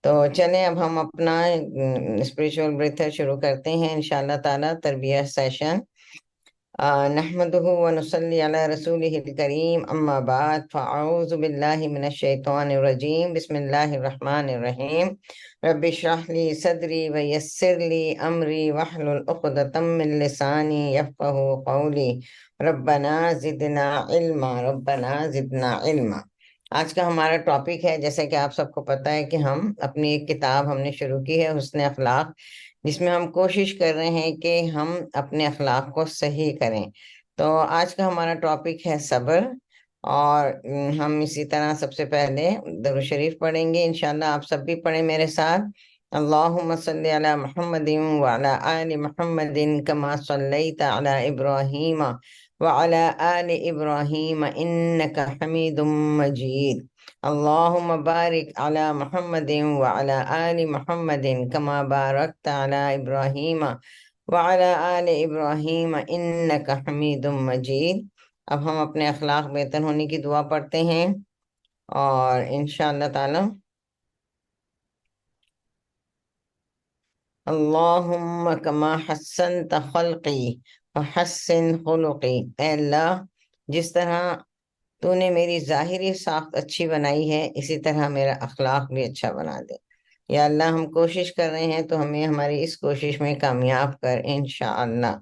تو چلیں اب ہم اپنا اسپریچول بریتھر شروع کرتے ہیں انشاءاللہ تعالی تربیہ سیشن۔ نحمده ونصلي على رسوله الكريم اما بعد فاعوذ بالله من الشيطان الرجيم بسم الله الرحمن الرحيم رب اشرح لي صدري ويسر لي امري واحلل عقدة من لساني يفقهوا قولي ربنا زدنا علما ربنا زدنا علما۔ آج کا ہمارا ٹاپک ہے، جیسے کہ آپ سب کو پتہ ہے کہ ہم اپنی ایک کتاب ہم نے شروع کی ہے حسن اخلاق، جس میں ہم کوشش کر رہے ہیں کہ ہم اپنے اخلاق کو صحیح کریں۔ تو آج کا ہمارا ٹاپک ہے صبر، اور ہم اسی طرح سب سے پہلے درود شریف پڑھیں گے انشاءاللہ۔ آپ سب بھی پڑھیں میرے ساتھ۔ اللہم صلی علی محمد وعلی آل محمد کما صلیت علی ابراہیم وعلی آل ابراہیم انک حمید مجید۔ اللہم بارک علی محمد وعلی آل محمد کما بارکت علی ابراہیم وعلی آل ابراہیم انک حمید مجید۔ اب ہم اپنے اخلاق بہتر ہونے کی دعا پڑھتے ہیں، اور انشاءاللہ تعالی اللہم کما حسنت خلقی فحسن خلقی، اے اللہ جس طرح تو نے میری ظاہری ساخت اچھی بنائی ہے، اسی طرح میرا اخلاق بھی اچھا بنا دے۔ یا اللہ ہم کوشش کر رہے ہیں تو ہمیں ہماری اس کوشش میں کامیاب کر انشاءاللہ،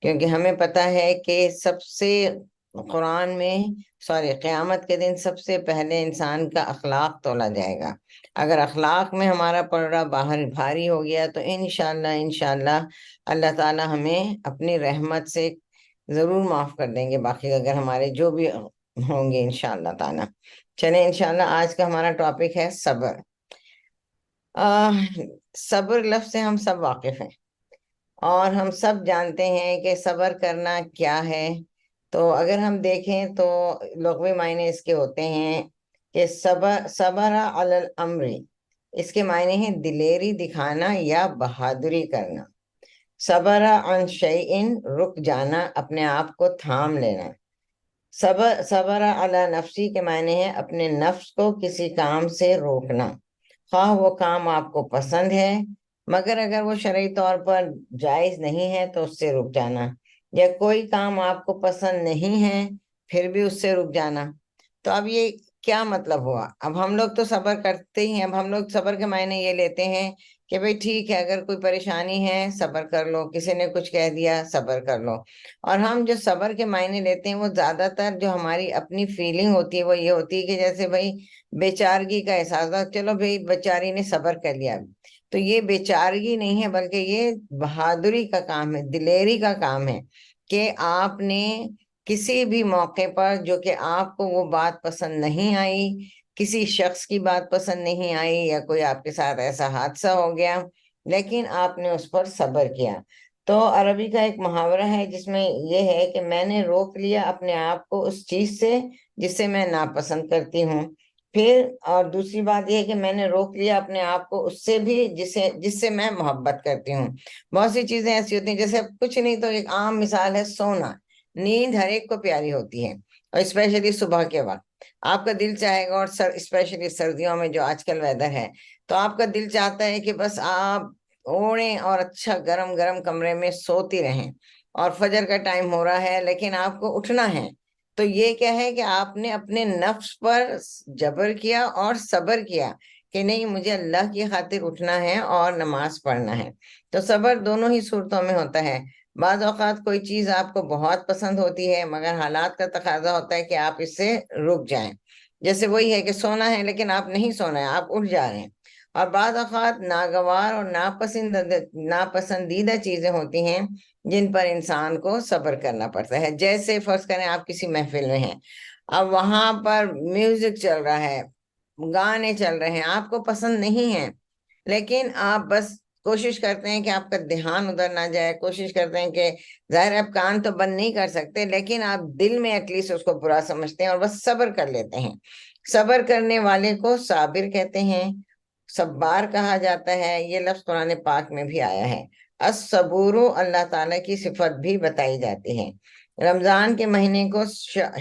کیونکہ ہمیں پتہ ہے کہ سب سے قرآن میں قیامت کے دن سب سے پہلے انسان کا اخلاق تولا جائے گا۔ اگر اخلاق میں ہمارا پلڑا باہر بھاری ہو گیا تو انشاءاللہ اللہ تعالی ہمیں اپنی رحمت سے ضرور معاف کر دیں گے، باقی اگر ہمارے جو بھی ہوں گے انشاءاللہ تعالی۔ چلیں انشاءاللہ آج کا ہمارا ٹاپک ہے صبر۔ صبر لفظ سے ہم سب واقف ہیں، اور ہم سب جانتے ہیں کہ صبر کرنا کیا ہے۔ تو اگر ہم دیکھیں تو لغوی معنی اس کے ہوتے ہیں کہ صبر علی الامر، اس کے معنی ہیں دلیری دکھانا یا بہادری کرنا۔ صبر عن شیئن، رک جانا، اپنے آپ کو تھام لینا۔ صبر علی نفسی کے معنی ہے اپنے نفس کو کسی کام سے روکنا، خواہ وہ کام آپ کو پسند ہے مگر اگر وہ شرعی طور پر جائز نہیں ہے تو اس سے رک جانا، یا کوئی کام آپ کو پسند نہیں ہے پھر بھی اس سے رک جانا۔ تو اب یہ کیا مطلب ہوا؟ اب ہم لوگ تو صبر کرتے ہی ہیں، اب ہم لوگ صبر کے معنی یہ لیتے ہیں کہ بھئی ٹھیک ہے، اگر کوئی پریشانی ہے صبر کر لو، کسی نے کچھ کہہ دیا صبر کر لو۔ اور ہم جو صبر کے معنی لیتے ہیں وہ زیادہ تر جو ہماری اپنی فیلنگ ہوتی ہے وہ یہ ہوتی ہے کہ جیسے بھئی بیچارگی کا احساس ہو، چلو بھئی بیچاری نے صبر کر لیا۔ تو یہ بیچارگی نہیں ہے، بلکہ یہ بہادری کا کام ہے، دلیری کا کام ہے کہ آپ نے کسی بھی موقع پر جو کہ آپ کو وہ بات پسند نہیں آئی، کسی شخص کی بات پسند نہیں آئی، یا کوئی آپ کے ساتھ ایسا حادثہ ہو گیا لیکن آپ نے اس پر صبر کیا۔ تو عربی کا ایک محاورہ ہے جس میں یہ ہے کہ میں نے روک لیا اپنے آپ کو اس چیز سے جسے میں ناپسند کرتی ہوں، پھر اور دوسری بات یہ ہے کہ میں نے روک لیا اپنے آپ کو اس سے بھی جس سے میں محبت کرتی ہوں۔ بہت سی چیزیں ایسی ہوتی ہیں، جیسے کچھ نہیں تو ایک عام مثال ہے سونا۔ نیند ہر ایک کو پیاری ہوتی ہے، اور اسپیشلی صبح کے وقت آپ کا دل چاہے گا، اور اسپیشلی سردیوں میں جو آج کل ویدر ہے تو آپ کا دل چاہتا ہے کہ بس آپ اوڑھیں اور اچھا گرم گرم کمرے میں سوتی رہیں، اور فجر کا ٹائم ہو رہا ہے لیکن آپ کو اٹھنا ہے۔ تو یہ کیا ہے کہ آپ نے اپنے نفس پر جبر کیا اور صبر کیا کہ نہیں، مجھے اللہ کی خاطر اٹھنا ہے اور نماز پڑھنا ہے۔ تو صبر دونوں ہی صورتوں میں ہوتا ہے۔ بعض اوقات کوئی چیز آپ کو بہت پسند ہوتی ہے مگر حالات کا تقاضا ہوتا ہے کہ آپ اس سے رک جائیں، جیسے وہی ہے کہ سونا ہے لیکن آپ نہیں سونا ہے، آپ اٹھ جا رہے ہیں۔ اور بعض اوقات ناگوار اور ناپسندیدہ چیزیں ہوتی ہیں جن پر انسان کو صبر کرنا پڑتا ہے۔ جیسے فرض کریں آپ کسی محفل میں ہیں، اب وہاں پر میوزک چل رہا ہے، گانے چل رہے ہیں، آپ کو پسند نہیں ہیں لیکن آپ بس کوشش کرتے ہیں کہ آپ کا دھیان ادھر نہ جائے، کوشش کرتے ہیں کہ ظاہر آپ کان تو بند نہیں کر سکتے لیکن آپ دل میں ایٹ لیسٹ اس کو برا سمجھتے ہیں اور بس صبر کر لیتے ہیں۔ صبر کرنے والے کو صابر کہتے ہیں، صبار کہا جاتا ہے، یہ لفظ قرآن پاک میں بھی آیا ہے۔ الصبور اللہ تعالیٰ کی صفت بھی بتائی جاتی ہے۔ رمضان کے مہینے کو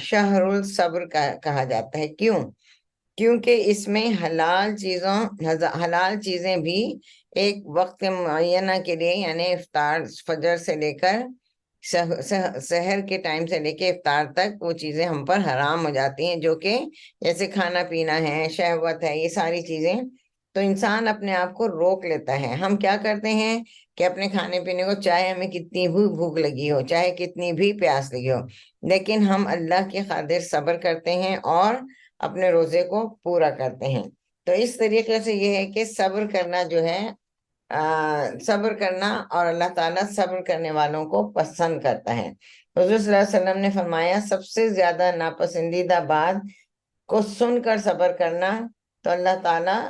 شہر الصبر کہا جاتا ہے، کیوں؟ کیونکہ اس میں حلال چیزیں بھی ایک وقت معینہ کے لیے، یعنی افطار فجر سے لے کر سحر کے ٹائم سے لے کے افطار تک وہ چیزیں ہم پر حرام ہو جاتی ہیں، جو کہ جیسے کھانا پینا ہے، شہوت ہے، یہ ساری چیزیں۔ تو انسان اپنے آپ کو روک لیتا ہے۔ ہم کیا کرتے ہیں کہ اپنے کھانے پینے کو، چاہے ہمیں کتنی بھی بھوک لگی ہو، چاہے کتنی بھی پیاس لگی ہو، لیکن ہم اللہ کی خاطر صبر کرتے ہیں اور اپنے روزے کو پورا کرتے ہیں۔ تو اس طریقے سے یہ ہے کہ صبر کرنا جو ہے، صبر کرنا، اور اللہ تعالیٰ صبر کرنے والوں کو پسند کرتا ہے۔ حضور صلی اللہ علیہ وسلم نے فرمایا، سب سے زیادہ ناپسندیدہ بات کو سن کر صبر کرنا، تو اللہ تعالیٰ،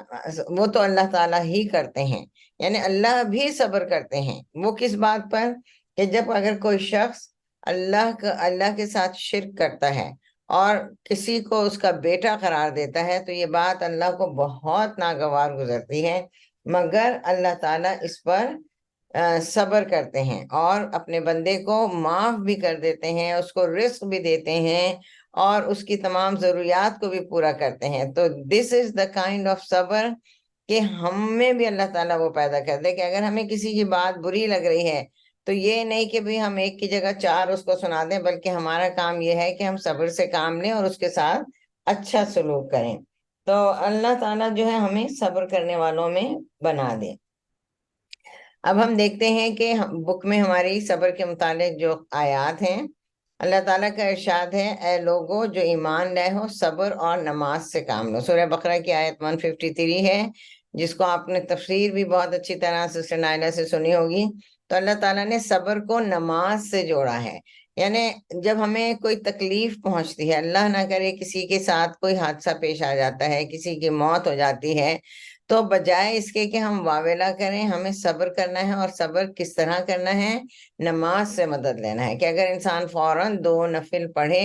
وہ تو اللہ تعالیٰ ہی کرتے ہیں، یعنی اللہ بھی صبر کرتے ہیں۔ وہ کس بات پر؟ کہ جب اگر کوئی شخص اللہ کے ساتھ شرک کرتا ہے اور کسی کو اس کا بیٹا قرار دیتا ہے، تو یہ بات اللہ کو بہت ناگوار گزرتی ہے، مگر اللہ تعالیٰ اس پر صبر کرتے ہیں اور اپنے بندے کو معاف بھی کر دیتے ہیں، اس کو رزق بھی دیتے ہیں اور اس کی تمام ضروریات کو بھی پورا کرتے ہیں۔ تو دس از دا کائنڈ آف صبر، کہ ہم میں بھی اللہ تعالیٰ وہ پیدا کر دے کہ اگر ہمیں کسی کی بات بری لگ رہی ہے تو یہ نہیں کہ بھی ہم ایک کی جگہ چار اس کو سنا دیں، بلکہ ہمارا کام یہ ہے کہ ہم صبر سے کام لیں اور اس کے ساتھ اچھا سلوک کریں۔ تو اللہ تعالیٰ جو ہے ہمیں صبر کرنے والوں میں بنا دے۔ اب ہم دیکھتے ہیں کہ بک میں ہماری صبر کے متعلق جو آیات ہیں، اللہ تعالیٰ کا ارشاد ہے، اے لوگو جو ایمان لائے ہو، صبر اور نماز سے کام لو۔ سورہ بقرہ کی آیت 153 ہے، جس کو آپ نے تفسیر بھی بہت اچھی طرح سے نائلہ سے سنی ہوگی۔ تو اللہ تعالیٰ نے صبر کو نماز سے جوڑا ہے، یعنی جب ہمیں کوئی تکلیف پہنچتی ہے، اللہ نہ کرے کسی کے ساتھ کوئی حادثہ پیش آ جاتا ہے، کسی کی موت ہو جاتی ہے، تو بجائے اس کے کہ ہم واویلا کریں، ہمیں صبر کرنا ہے۔ اور صبر کس طرح کرنا ہے؟ نماز سے مدد لینا ہے، کہ اگر انسان فوراً 2 نفل پڑھے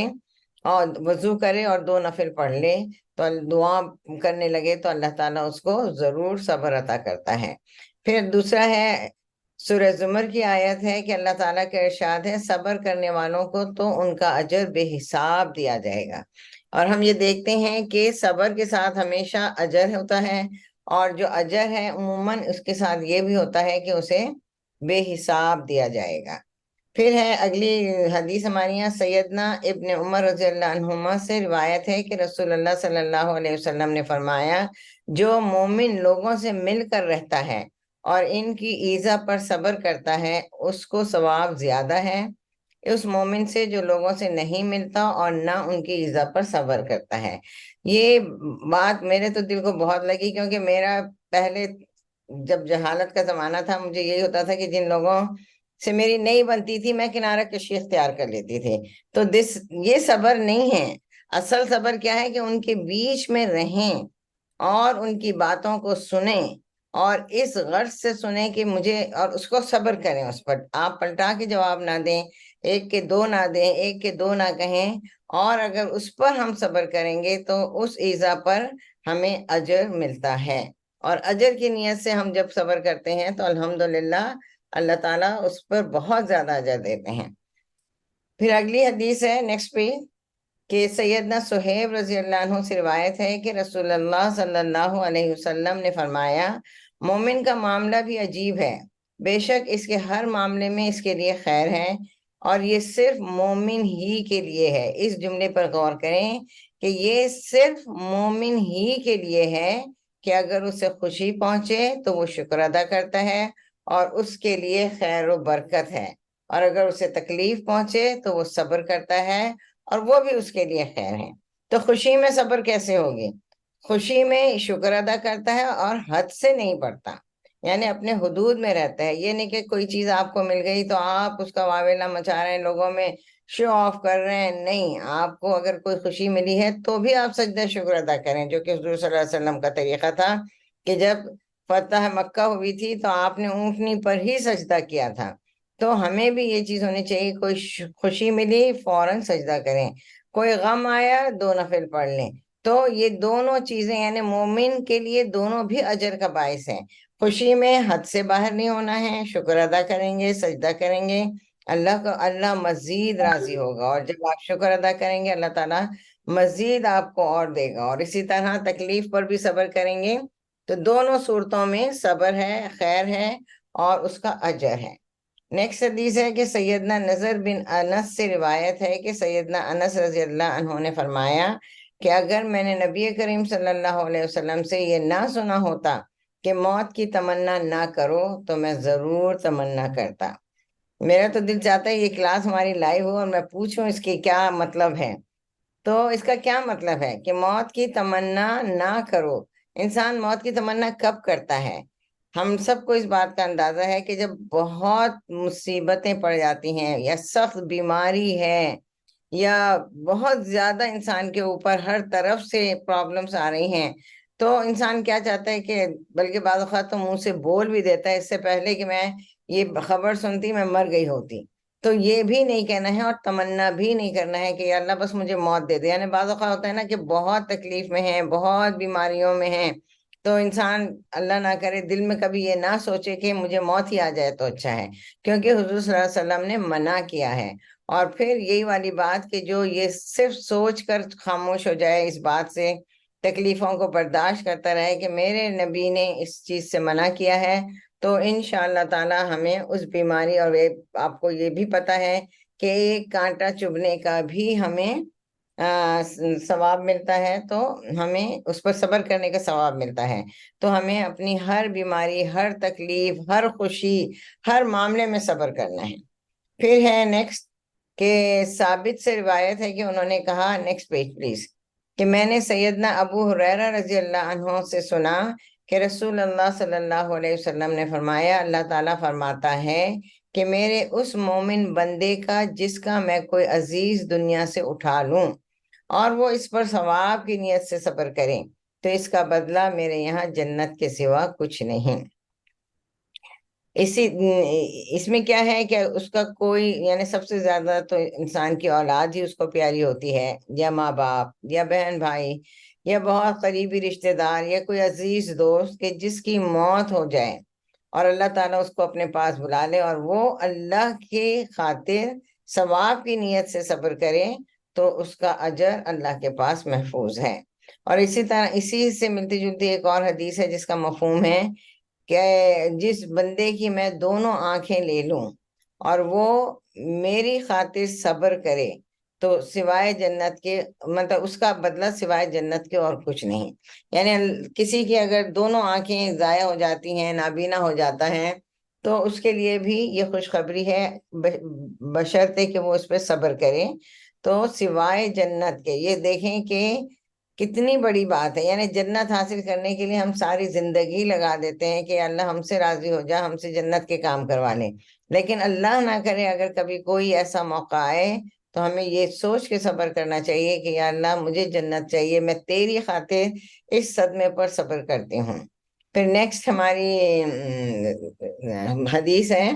اور وضو کرے اور 2 نفل پڑھ لے تو دعا کرنے لگے، تو اللہ تعالیٰ اس کو ضرور صبر عطا کرتا ہے۔ پھر دوسرا ہے، سورہ زمر کی آیت ہے کہ اللہ تعالیٰ کا ارشاد ہے، صبر کرنے والوں کو تو ان کا اجر بے حساب دیا جائے گا۔ اور ہم یہ دیکھتے ہیں کہ صبر کے ساتھ ہمیشہ اجر ہوتا ہے، اور جو اجر ہے عموماً اس کے ساتھ یہ بھی ہوتا ہے کہ اسے بے حساب دیا جائے گا۔ پھر ہے اگلی حدیث ہماری یہاں سیدنا ابن عمر رضی اللہ عنہما سے روایت ہے کہ رسول اللہ صلی اللہ علیہ وسلم نے فرمایا، جو مومن لوگوں سے مل کر رہتا ہے اور ان کی ایذا پر صبر کرتا ہے، اس کو ثواب زیادہ ہے اس مومن سے جو لوگوں سے نہیں ملتا اور نہ ان کی ایذا پر صبر کرتا ہے۔ یہ بات میرے تو دل کو بہت لگی، کیونکہ میرا پہلے جب جہالت کا زمانہ تھا، مجھے یہی ہوتا تھا کہ جن لوگوں سے میری نہیں بنتی تھی میں کنارہ کشی اختیار کر لیتی تھی۔ تو یہ صبر نہیں ہے۔ اصل صبر کیا ہے کہ ان کے بیچ میں رہیں اور ان کی باتوں کو سنیں، اور اس غرض سے سنیں کہ مجھے، اور اس کو صبر کریں، اس پر آپ پلٹا کے جواب نہ دیں، ایک کے دو نہ دیں، ایک کے دو نہ کہیں، اور اگر اس پر ہم صبر کریں گے تو اس ایذا پر ہمیں اجر ملتا ہے۔ اور اجر کی نیت سے ہم جب صبر کرتے ہیں تو الحمدللہ اللہ تعالیٰ اس پر بہت زیادہ اجر دیتے ہیں۔ پھر اگلی حدیث ہے نیکسٹ پہ، کہ سیدنا صہیب رضی اللہ عنہ سے روایت ہے کہ رسول اللہ صلی اللہ علیہ وسلم نے فرمایا، مومن کا معاملہ بھی عجیب ہے، بے شک اس کے ہر معاملے میں اس کے لیے خیر ہے، اور یہ صرف مومن ہی کے لیے ہے۔ اس جملے پر غور کریں کہ یہ صرف مومن ہی کے لیے ہے، کہ اگر اسے خوشی پہنچے تو وہ شکر ادا کرتا ہے اور اس کے لیے خیر و برکت ہے، اور اگر اسے تکلیف پہنچے تو وہ صبر کرتا ہے اور وہ بھی اس کے لیے خیر ہے۔ تو خوشی میں صبر کیسے ہوگی؟ خوشی میں شکر ادا کرتا ہے اور حد سے نہیں بڑھتا، یعنی اپنے حدود میں رہتا ہے۔ یہ نہیں کہ کوئی چیز آپ کو مل گئی تو آپ اس کا واویلا مچا رہے ہیں، لوگوں میں شو آف کر رہے ہیں۔ نہیں، آپ کو اگر کوئی خوشی ملی ہے تو بھی آپ سجدہ شکر ادا کریں، جو کہ حضور صلی اللہ علیہ وسلم کا طریقہ تھا، کہ جب فتح مکہ ہوئی تھی تو آپ نے اونٹنی پر ہی سجدہ کیا تھا۔ تو ہمیں بھی یہ چیز ہونی چاہیے، کوئی خوشی ملی فوراً سجدہ کریں، کوئی غم آیا 2 نفل پڑھ لیں۔ تو یہ دونوں چیزیں یعنی مومن کے لیے دونوں بھی اجر کا باعث ہیں۔ خوشی میں حد سے باہر نہیں ہونا ہے، شکر ادا کریں گے، سجدہ کریں گے، اللہ مزید راضی ہوگا، اور جب آپ شکر ادا کریں گے اللہ تعالیٰ مزید آپ کو اور دے گا۔ اور اسی طرح تکلیف پر بھی صبر کریں گے تو دونوں صورتوں میں صبر ہے، خیر ہے اور اس کا اجر ہے۔ نیکسٹ حدیث ہے کہ سیدنا نضر بن انس سے روایت ہے کہ سیدنا انس رضی اللہ عنہ نے فرمایا کہ اگر میں نے نبی کریم صلی اللہ علیہ وسلم سے یہ نہ سنا ہوتا کہ موت کی تمنا نہ کرو تو میں ضرور تمنا کرتا۔ میرا تو دل چاہتا ہے یہ کلاس ہماری لائیو ہو اور میں پوچھوں اس کی کیا مطلب ہے۔ تو اس کا کیا مطلب ہے کہ موت کی تمنا نہ کرو۔ انسان موت کی تمنا کب کرتا ہے؟ ہم سب کو اس بات کا اندازہ ہے کہ جب بہت مصیبتیں پڑ جاتی ہیں یا سخت بیماری ہے یا بہت زیادہ انسان کے اوپر ہر طرف سے پرابلمس آ رہی ہیں، تو انسان کیا چاہتا ہے کہ بلکہ بعض اوقات تو منہ سے بول بھی دیتا ہے اس سے پہلے کہ میں یہ خبر سنتی میں مر گئی ہوتی۔ تو یہ بھی نہیں کہنا ہے اور تمنا بھی نہیں کرنا ہے کہ یا اللہ بس مجھے موت دے دے۔ یعنی بعض اوقات ہوتا ہے نا کہ بہت تکلیف میں ہیں، بہت بیماریوں میں ہیں، تو انسان اللہ نہ کرے دل میں کبھی یہ نہ سوچے کہ مجھے موت ہی آ جائے تو اچھا ہے، کیونکہ حضور صلی اللہ علیہ وسلم نے منع کیا ہے۔ اور پھر یہی والی بات کہ جو یہ صرف سوچ کر خاموش ہو جائے، اس بات سے تکلیفوں کو برداشت کرتا رہے کہ میرے نبی نے اس چیز سے منع کیا ہے، تو انشاءاللہ تعالی ہمیں اس بیماری، اور آپ کو یہ بھی پتا ہے کہ ایک کانٹا چبھنے کا بھی ہمیں ثواب ملتا ہے، تو ہمیں اس پر صبر کرنے کا ثواب ملتا ہے۔ تو ہمیں اپنی ہر بیماری، ہر تکلیف، ہر خوشی، ہر معاملے میں صبر کرنا ہے۔ پھر ہے نیکسٹ کہ ثابت سے روایت ہے کہ انہوں نے کہا، نیکسٹ پیج پلیز، کہ میں نے سیدنا ابو ہریرہ رضی اللہ عنہ سے سنا کہ رسول اللہ صلی اللہ علیہ وسلم نے فرمایا، اللہ تعالیٰ فرماتا ہے کہ میرے اس مومن بندے کا جس کا میں کوئی عزیز دنیا سے اٹھا لوں اور وہ اس پر ثواب کی نیت سے صبر کریں تو اس کا بدلہ میرے یہاں جنت کے سوا کچھ نہیں۔ اس میں کیا ہے کہ اس کا کوئی، یعنی سب سے زیادہ تو انسان کی اولاد ہی اس کو پیاری ہوتی ہے، یا ماں باپ، یا بہن بھائی، یا بہت قریبی رشتہ دار، یا کوئی عزیز دوست کہ جس کی موت ہو جائے اور اللہ تعالیٰ اس کو اپنے پاس بلا لے اور وہ اللہ کی خاطر ثواب کی نیت سے صبر کرے تو اس کا اجر اللہ کے پاس محفوظ ہے۔ اور اسی طرح اسی سے ملتی جلتی ایک اور حدیث ہے جس کا مفہوم ہے کہ جس بندے کی میں دونوں آنکھیں لے لوں اور وہ میری خاطر صبر کرے تو سوائے جنت کے، مطلب اس کا بدلہ سوائے جنت کے اور کچھ نہیں۔ یعنی کسی کی اگر دونوں آنکھیں ضائع ہو جاتی ہیں، نابینا ہو جاتا ہے، تو اس کے لیے بھی یہ خوشخبری ہے، بشرطے کہ وہ اس پہ صبر کرے، تو سوائے جنت کے۔ یہ دیکھیں کہ کتنی بڑی بات ہے، یعنی جنت حاصل کرنے کے لیے ہم ساری زندگی لگا دیتے ہیں کہ اللہ ہم سے راضی ہو جا، ہم سے جنت کے کام کروا لیں، لیکن اللہ نہ کرے اگر کبھی کوئی ایسا موقع آئے تو ہمیں یہ سوچ کے صبر کرنا چاہیے کہ یا اللہ مجھے جنت چاہیے، میں تیری خاطر اس صدمے پر صبر کرتی ہوں۔ پھر نیکسٹ ہماری حدیث ہے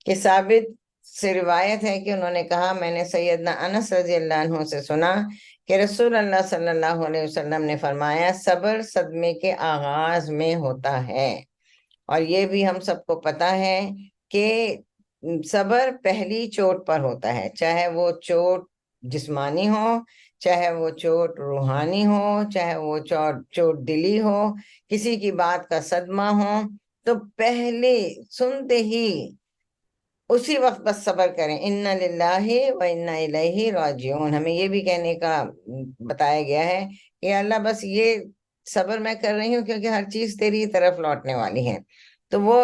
کہ ثابت سے روایت ہے کہ انہوں نے کہا، میں نے سیدنا انس رضی اللہ عنہ سے سنا کہ رسول اللہ صلی اللہ علیہ وسلم نے فرمایا، صبر صدمے کے آغاز میں ہوتا ہے۔ اور یہ بھی ہم سب کو پتا ہے کہ صبر پہلی چوٹ پر ہوتا ہے، چاہے وہ چوٹ جسمانی ہو، چاہے وہ چوٹ روحانی ہو، چاہے وہ چوٹ دلی ہو، کسی کی بات کا صدمہ ہو، تو پہلے سنتے ہی اسی وقت بس صبر کریں، اِنَّ لِلَّهِ وَإِنَّ إِلَيْهِ راجعون۔ ہمیں یہ بھی کہنے کا بتایا گیا ہے کہ اللہ بس یہ صبر میں کر رہی ہوں کیونکہ ہر چیز تیری طرف لوٹنے والی ہے۔ تو وہ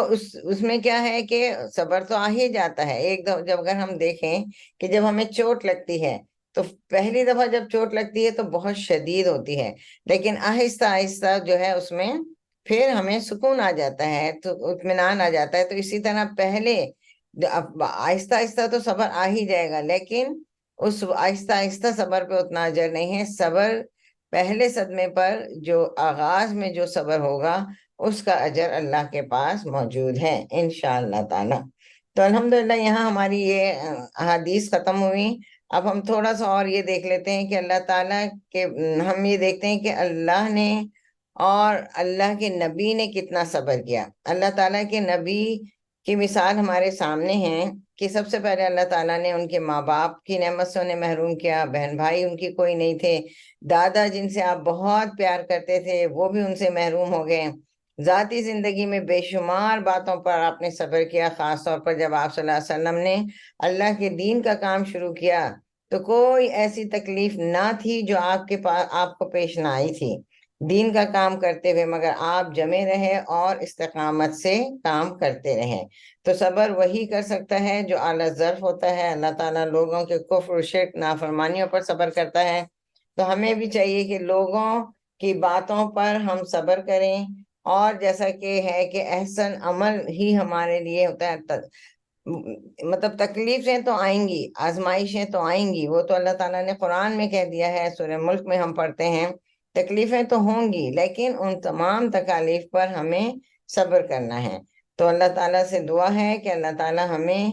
اس میں کیا ہے کہ صبر تو آ ہی جاتا ہے ایک دفعہ، جب اگر ہم دیکھیں کہ جب ہمیں چوٹ لگتی ہے تو پہلی دفعہ جب چوٹ لگتی ہے تو بہت شدید ہوتی ہے، لیکن آہستہ آہستہ جو ہے اس میں پھر ہمیں سکون آ جاتا ہے، تو اطمینان آ جاتا ہے۔ تو اسی طرح پہلے آہستہ آہستہ تو صبر آ ہی جائے گا، لیکن اس آہستہ آہستہ صبر پہ اتنا اجر نہیں ہے۔ صبر پہلے صدمے پر جو آغاز میں جو صبر ہوگا اس کا اجر اللہ کے پاس موجود ہے انشاءاللہ تعالی۔ تو الحمدللہ یہاں ہماری یہ احادیث ختم ہوئی۔ اب ہم تھوڑا سا اور یہ دیکھ لیتے ہیں کہ اللہ تعالیٰ کے، ہم یہ دیکھتے ہیں کہ اللہ نے اور اللہ کے نبی نے کتنا صبر کیا۔ اللہ تعالیٰ کے نبی کی مثال ہمارے سامنے ہے کہ سب سے پہلے اللہ تعالیٰ نے ان کے ماں باپ کی نعمت سے انہیں محروم کیا، بہن بھائی ان کی کوئی نہیں تھے، دادا جن سے آپ بہت پیار کرتے تھے وہ بھی ان سے محروم ہو گئے، ذاتی زندگی میں بے شمار باتوں پر آپ نے صبر کیا، خاص طور پر جب آپ صلی اللہ علیہ وسلم نے اللہ کے دین کا کام شروع کیا تو کوئی ایسی تکلیف نہ تھی جو آپ کے پاس آپ کو پیش نہ آئی تھی دین کا کام کرتے ہوئے، مگر آپ جمے رہے اور استقامت سے کام کرتے رہے۔ تو صبر وہی کر سکتا ہے جو اعلیٰ ظرف ہوتا ہے۔ اللہ تعالیٰ لوگوں کے کفر، شرک، نافرمانیوں پر صبر کرتا ہے، تو ہمیں بھی چاہیے کہ لوگوں کی باتوں پر ہم صبر کریں، اور جیسا کہ ہے کہ احسن عمل ہی ہمارے لیے ہوتا ہے۔ مطلب تکلیفیں تو آئیں گی، آزمائشیں تو آئیں گی، وہ تو اللہ تعالیٰ نے قرآن میں کہہ دیا ہے، سورہ ملک میں ہم پڑھتے ہیں تکلیفیں تو ہوں گی، لیکن ان تمام تکالیف پر ہمیں صبر کرنا ہے۔ تو اللہ تعالیٰ سے دعا ہے کہ اللہ تعالیٰ ہمیں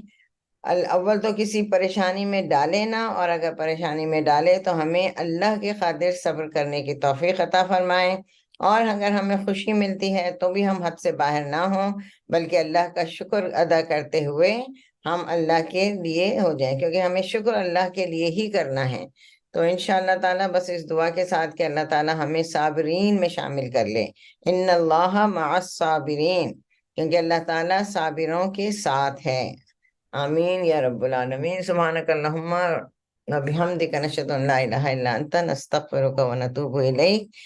اول تو کسی پریشانی میں ڈالے نہ، اور اگر پریشانی میں ڈالے تو ہمیں اللہ کے خاطر صبر کرنے کی توفیق عطا فرمائے، اور اگر ہمیں خوشی ملتی ہے تو بھی ہم حد سے باہر نہ ہوں، بلکہ اللہ کا شکر ادا کرتے ہوئے ہم اللہ کے لیے ہو جائیں، کیونکہ ہمیں شکر اللہ کے لیے ہی کرنا ہے۔ تو انشاءاللہ تعالیٰ بس اس دعا کے ساتھ کہ اللہ تعالیٰ ہمیں صابرین میں شامل کر لے، ان اللہ مع الصابرین، کیونکہ اللہ تعالیٰ صابروں کے ساتھ ہے۔ آمین یا رب العالمین۔ سبحانک اللہم و بحمدک، نشہد ان لا الہ الا انت، نستغفرک و نتوب الیک۔